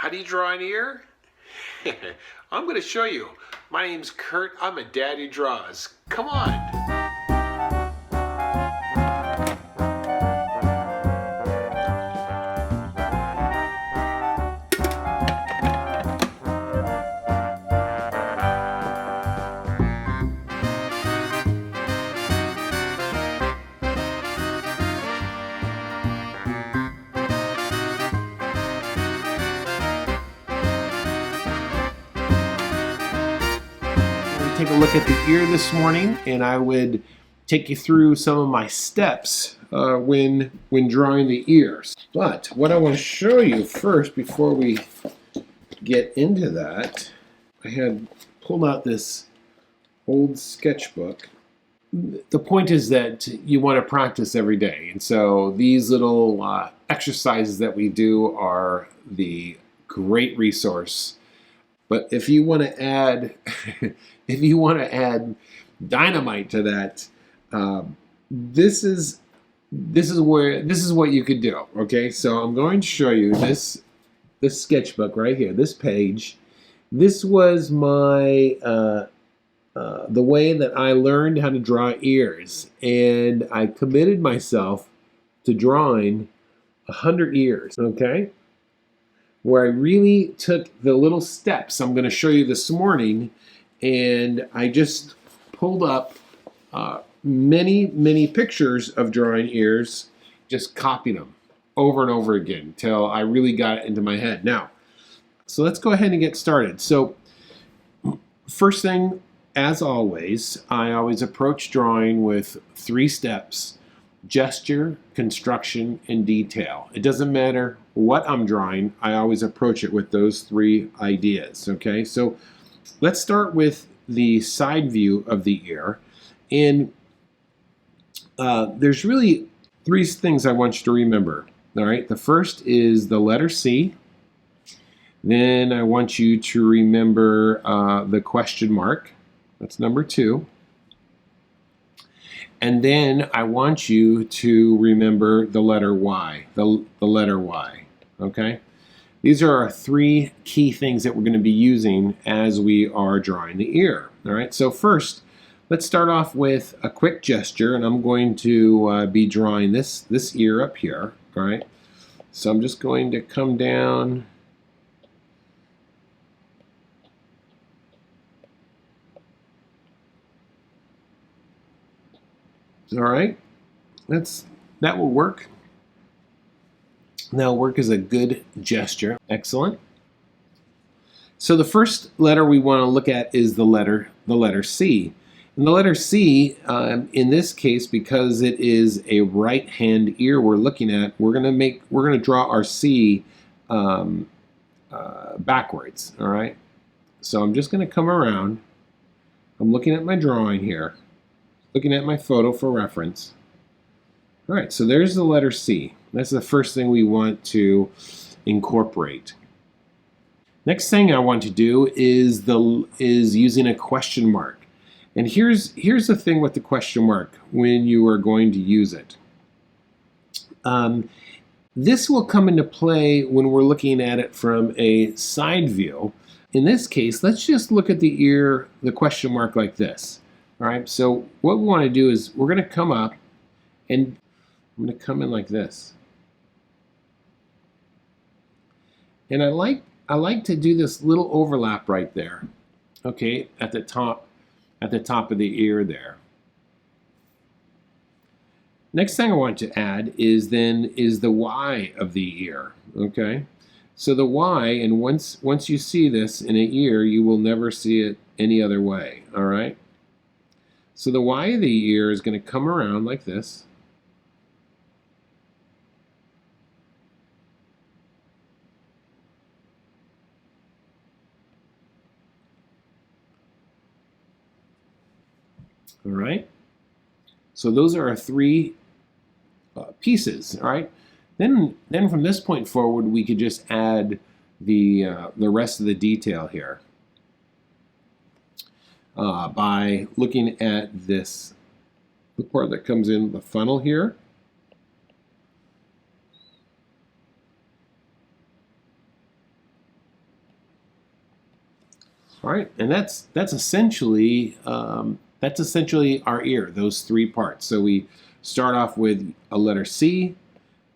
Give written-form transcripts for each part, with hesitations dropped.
How do you draw an ear? I'm going to show you. My name's Kurt. I'm a dad who draws. Come on. Take a look at the ear this morning, and I would take you through some of my steps when drawing the ears. But what I want to show you first, before we get into that, I had pulled out this old sketchbook. The point is that you want to practice every day, and so these little exercises that we do are the great resource. But if you want to add, dynamite to that, this is what you could do. Okay, so I'm going to show you this sketchbook right here, this page. This was my the way that I learned how to draw ears, and I committed myself to drawing 100 ears. Okay. Where I really took the little steps I'm going to show you this morning, and I just pulled up many pictures of drawing ears, just copied them over and over again till I really got it into my head. Now, so let's go ahead and get started. So first thing, as always, I always approach drawing with 3 steps: gesture, construction, and detail. It doesn't matter what I'm drawing, I always approach it with those 3 ideas. Okay, so let's start with the side view of the ear. And there's really 3 things I want you to remember. All right, the first is the letter C. Then I want you to remember the question mark. That's number 2. And then I want you to remember the letter Y, the letter Y, okay? These are our 3 key things that we're going to be using as we are drawing the ear, all right? So first, let's start off with a quick gesture, and I'm going to be drawing this ear up here, all right? So I'm just going to come down. All right, that will work. That'll work as a good gesture. Excellent. So the first letter we want to look at is the letter C. And the letter C, in this case, because it is a right hand ear we're looking at, we're gonna draw our C backwards. All right. So I'm just gonna come around. I'm looking at my drawing here. Looking at my photo for reference. All right, so there's the letter C. That's the first thing we want to incorporate. Next thing I want to do is using a question mark. And here's the thing with the question mark when you are going to use it. This will come into play when we're looking at it from a side view. In this case, let's just look at the ear, the question mark like this. All right, so what we want to do is we're going to come up, and I'm going to come in like this. And I like to do this little overlap right there, okay, at the top of the ear there. Next thing I want to add is the Y of the ear, okay? So the Y, and once you see this in an ear, you will never see it any other way, all right? So the Y of the ear is going to come around like this. All right. So those are our 3 pieces. All right. Then from this point forward, we could just add the rest of the detail here. By looking at the part that comes in the funnel here. All right, and that's essentially our ear. Those three parts. So we start off with a letter C.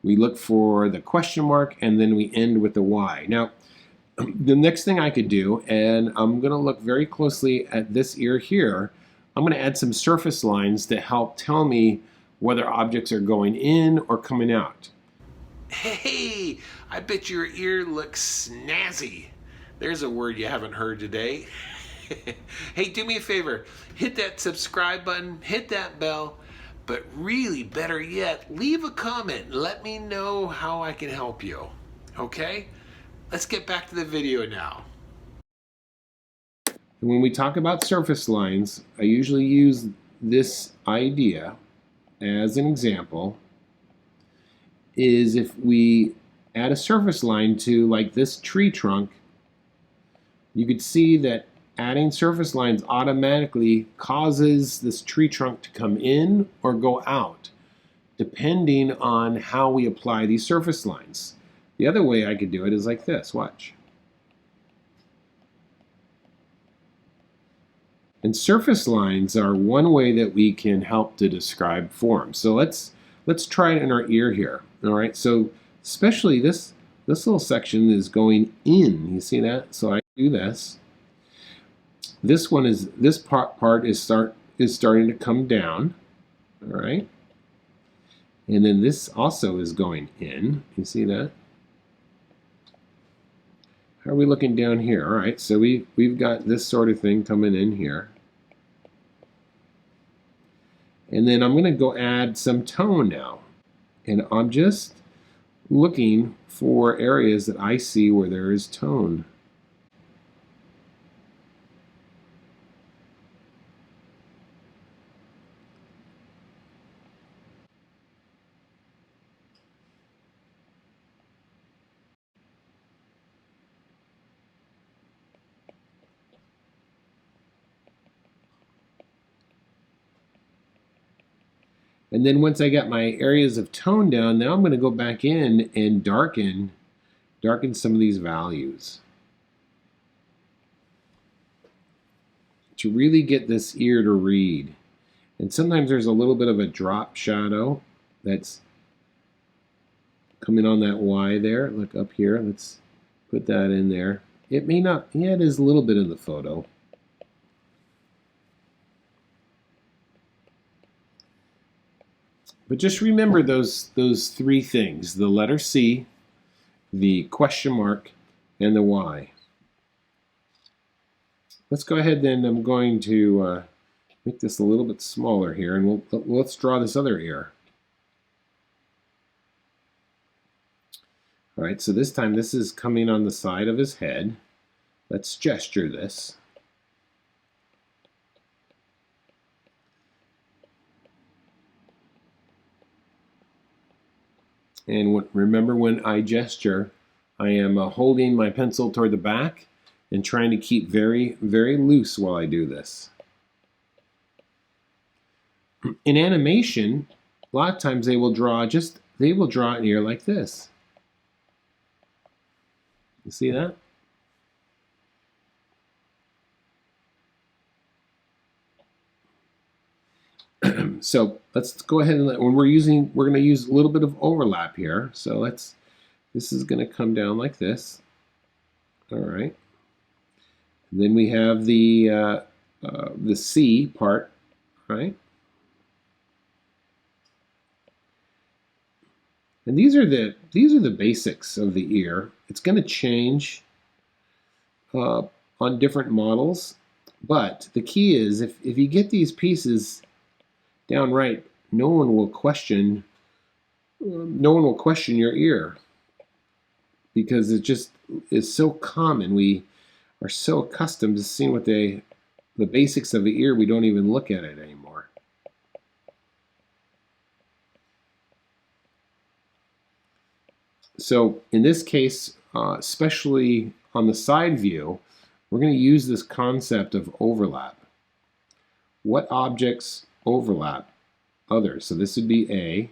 We look for the question mark, and then we end with the Y. Now, the next thing I could do, and I'm going to look very closely at this ear here, I'm going to add some surface lines to help tell me whether objects are going in or coming out. Hey, I bet your ear looks snazzy. There's a word you haven't heard today. Hey, do me a favor. Hit that subscribe button, hit that bell, but really, better yet, leave a comment. Let me know how I can help you. Okay? Let's get back to the video now. When we talk about surface lines, I usually use this idea as an example. Is if we add a surface line to like this tree trunk, you could see that adding surface lines automatically causes this tree trunk to come in or go out, depending on how we apply these surface lines. The other way I could do it is like this, watch. And surface lines are one way that we can help to describe forms. So let's try it in our ear here. All right, so especially this little section is going in. You see that? So I do this. This part is starting to come down. All right, and then this also is going in. You see that? How are we looking down here? All right, so we've got this sort of thing coming in here. And then I'm going to go add some tone now. And I'm just looking for areas that I see where there is tone. And then once I got my areas of tone down, now I'm going to go back in and darken some of these values to really get this ear to read. And sometimes there's a little bit of a drop shadow that's coming on that Y there. Look up here. Let's put that in there. It may not, yeah, it is a little bit in the photo. But just remember those three things: the letter C, the question mark, and the Y. Let's go ahead then. I'm going to make this a little bit smaller here, and let's draw this other ear. All right, so this time this is coming on the side of his head. Let's gesture this. And remember, when I gesture, I am holding my pencil toward the back and trying to keep very, very loose while I do this. In animation, a lot of times they will draw an ear like this. You see that? So let's go ahead and when we're going to use a little bit of overlap here. So this is going to come down like this. All right. And then we have the C part, right? And these are the basics of the ear. It's going to change on different models, but the key is if you get these pieces down right, no one will question your ear, because it just is so common. We are so accustomed to seeing the basics of the ear, we don't even look at it anymore. So in this case, especially on the side view, we're going to use this concept of overlap. What objects overlap others? So this would be A,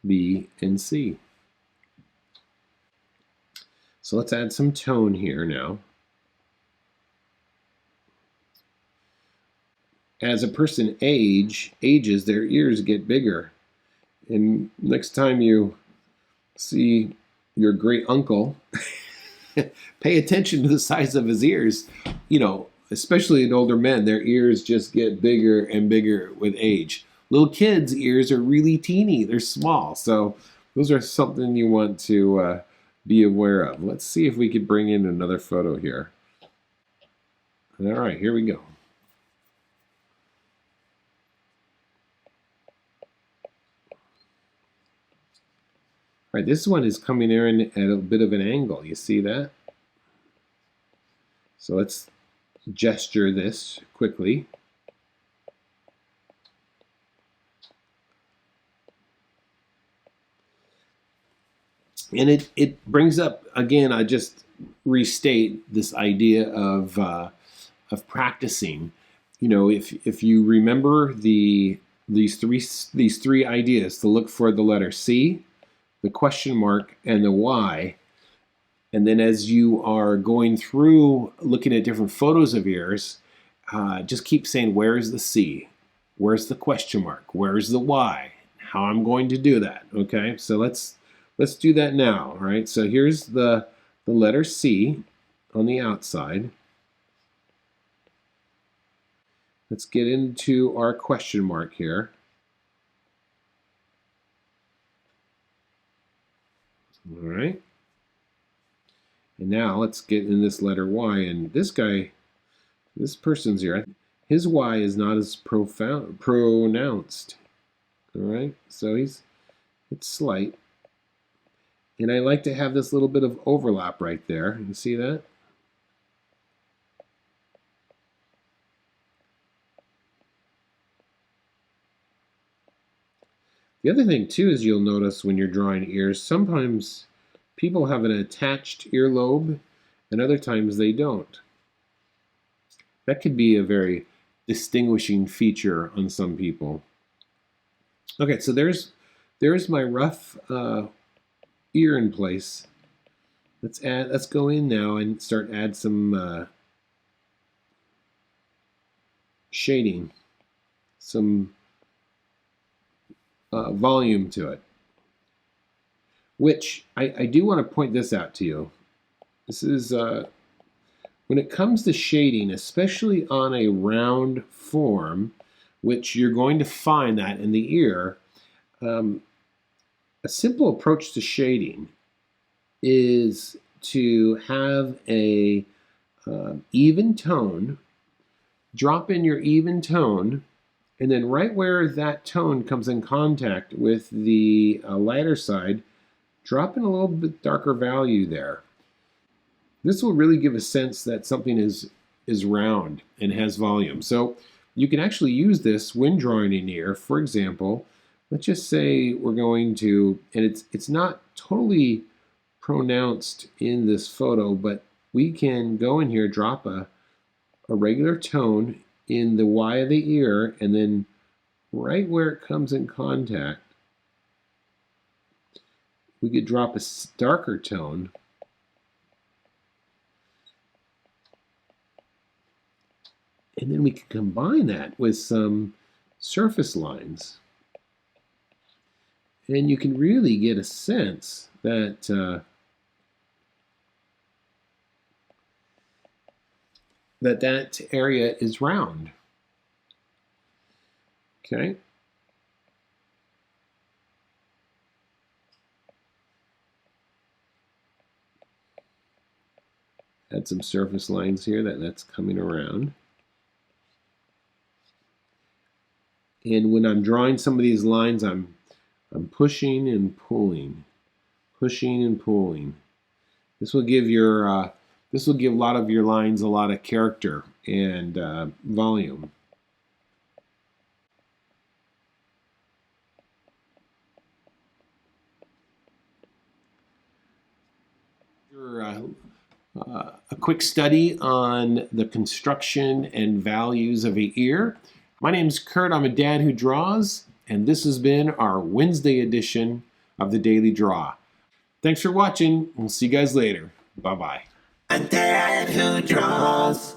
B, and C. So let's add some tone here now. as a person ages, their ears get bigger. And next time you see your great uncle, pay attention to the size of his ears. You know, especially in older men, their ears just get bigger and bigger with age. Little kids' ears are really teeny, they're small. So those are something you want to be aware of. Let's see if we could bring in another photo here. All right, here we go. All right, this one is coming in at a bit of an angle. You see that? So let's gesture this quickly. And it brings up, again, I just restate this idea of practicing. You know, if you remember these three ideas, to look for the letter C, the question mark, and the Y. And then as you are going through looking at different photos of ears, just keep saying, where's the C? Where's the question mark? Where's the Y? How I'm going to do that, okay? So let's do that now, all right? So here's the letter C on the outside. Let's get into our question mark here. All right. And now let's get in this letter Y. And this person's here, his Y is not as pronounced. All right. So it's slight. And I like to have this little bit of overlap right there. You see that? The other thing too is you'll notice when you're drawing ears, sometimes people have an attached earlobe and other times they don't. That could be a very distinguishing feature on some people. Okay, so there's my rough ear in place. Let's go in now and start add some shading, some volume to it. Which I do want to point this out to you. This is when it comes to shading, especially on a round form, which you're going to find that in the ear. A simple approach to shading is to have a even tone, drop in your even tone, and then right where that tone comes in contact with the lighter side, drop in a little bit darker value there. This will really give a sense that something is round and has volume. So you can actually use this when drawing an ear. For example, let's just say we're going to, and it's not totally pronounced in this photo, but we can go in here, drop a regular tone in the Y of the ear, and then right where it comes in contact, we could drop a darker tone. And then we can combine that with some surface lines. And you can really get a sense that that area is round. Okay. Add some surface lines here that's coming around. And when I'm drawing some of these lines, I'm pushing and pulling, pushing and pulling. This will give your a lot of your lines a lot of character and volume. A quick study on the construction and values of an ear. My name's Kurt. I'm a dad who draws, and this has been our Wednesday edition of the Daily Draw. Thanks for watching. We'll see you guys later. Bye-bye. A dad who draws.